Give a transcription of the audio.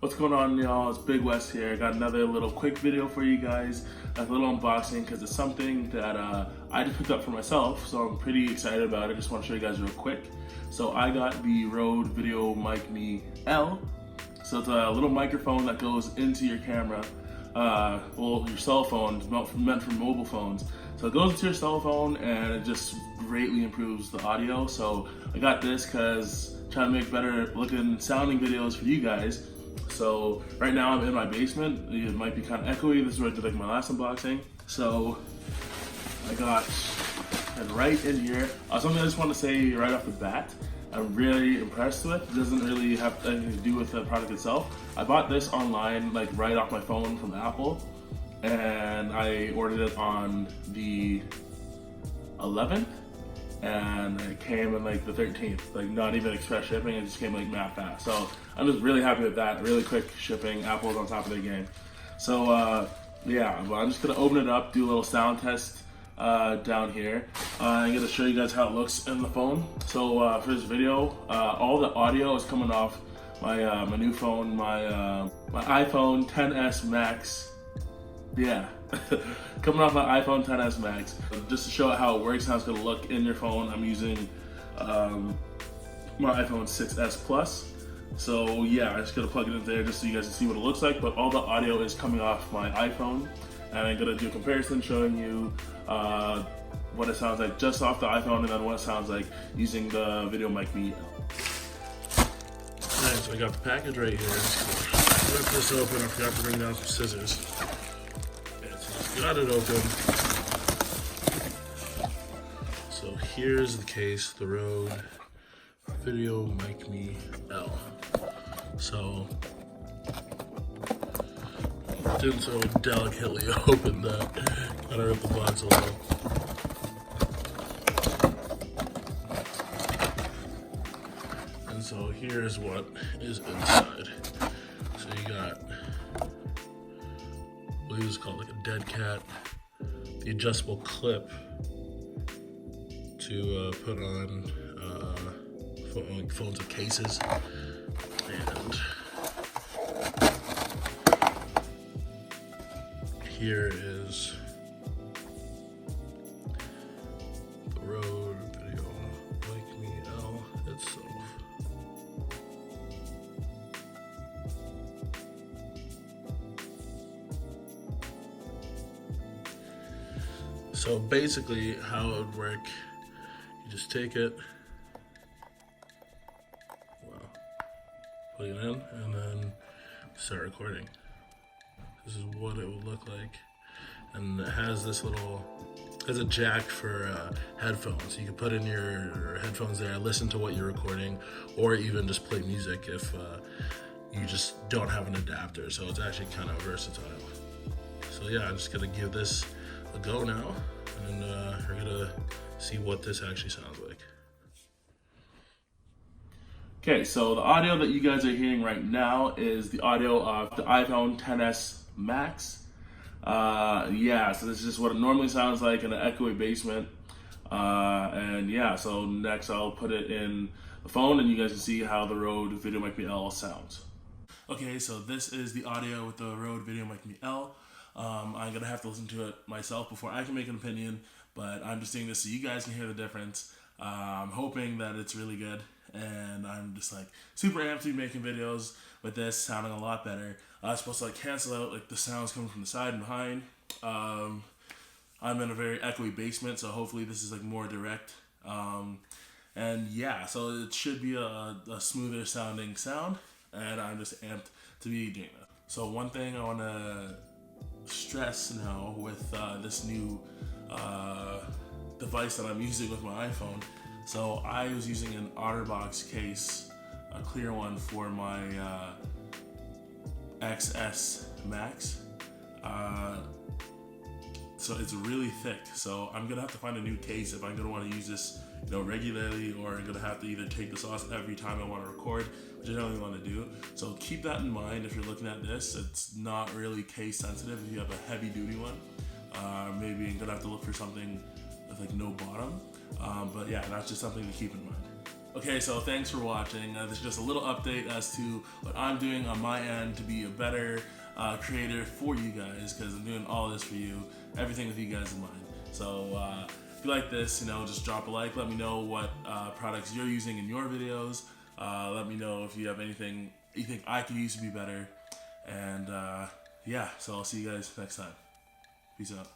What's going on, y'all? It's Big West here. I got another little quick video for you guys, a little unboxing, because it's something that I just picked up for myself, so I'm pretty excited about it. Just want to show you guys real quick. So I got the Rode VideoMic Me L. So it's a little microphone that goes into your camera, well, your cell phone. It's meant for mobile phones. So it goes into your cell phone and it just greatly improves the audio. So I got this because I'm trying to make better looking sounding videos for you guys. So right now I'm in my basement. It might be kind of echoey. This is where I did like my last unboxing. So I got it right in here. Something I just want to say right off the bat, I'm really impressed with. It doesn't really have anything to do with the product itself. I bought this online, like right off my phone from Apple, and I ordered it on the 11th, and it came in like the 13th, like not even express shipping. It just came like mad fast. So I'm just really happy with that. Really quick shipping. Apple's on top of their game. So yeah, well, I'm just gonna open it up, do a little sound test down here. I'm gonna show you guys how it looks in the phone. So for this video, all the audio is coming off my my new phone, my iPhone XS Max. Yeah, coming off my iPhone XS Max. Just to show how it works, how it's gonna look in your phone, I'm using my iPhone 6s Plus. So yeah, I'm just gonna plug it in there just so you guys can see what it looks like. But all the audio is coming off my iPhone, and I'm gonna do a comparison showing you what it sounds like just off the iPhone, and then what it sounds like using the VideoMic Me L. Alright, so I got the package right here. Rip this open. I forgot to bring down some scissors. Got it open. So here's the case, the Rode VideoMic Me L. So didn't so delicately open that. Gotta rip the box open. And so here's what is inside. So you got, I believe it's called like a dead cat, the adjustable clip to put on phones with cases, and here is the Rode VideoMic Me L itself. So basically how it would work, you just take it, plug it in, and then start recording. This is what it would look like. And it has this little, has a jack for headphones. You can put in your headphones there, listen to what you're recording, or even just play music if you just don't have an adapter. So it's actually kind of versatile. So yeah, I'm just gonna give this a go now, and we're gonna see what this actually sounds like. Okay, so the audio that you guys are hearing right now is the audio of the iPhone XS Max. Yeah, so this is just what it normally sounds like in an echoey basement. And yeah, so next I'll put it in the phone and you guys can see how the Rode VideoMic Me L sounds. Okay, so this is the audio with the Rode VideoMic Me L. I'm gonna have to listen to it myself before I can make an opinion, but I'm just doing this so you guys can hear the difference. I'm hoping that it's really good, and I'm just like super amped to be making videos with this sounding a lot better. It's supposed to like cancel out like the sounds coming from the side and behind. I'm in a very echoey basement, so hopefully this is like more direct. And yeah, so it should be a smoother sounding sound, and I'm just amped to be doing that. So one thing I want to stress now with this new device that I'm using with my iPhone. So I was using an OtterBox case, a clear one, for my XS Max. So it's really thick. So I'm gonna have to find a new case if I'm gonna want to use this, you know, regularly, or I'm gonna have to either take this off every time I want to record, which I don't really want to do. So keep that in mind if you're looking at this. It's not really case sensitive if you have a heavy duty one. Maybe you're gonna have to look for something with like no bottom. But yeah, that's just something to keep in mind. Okay, so thanks for watching. This is just a little update as to what I'm doing on my end to be a better creator for you guys, because I'm doing all this for you, everything with you guys in mind. So if you like this, just drop a like. Let me know what products you're using in your videos. Let me know if you have anything you think I could use to be better. And yeah, so I'll see you guys next time. Peace out.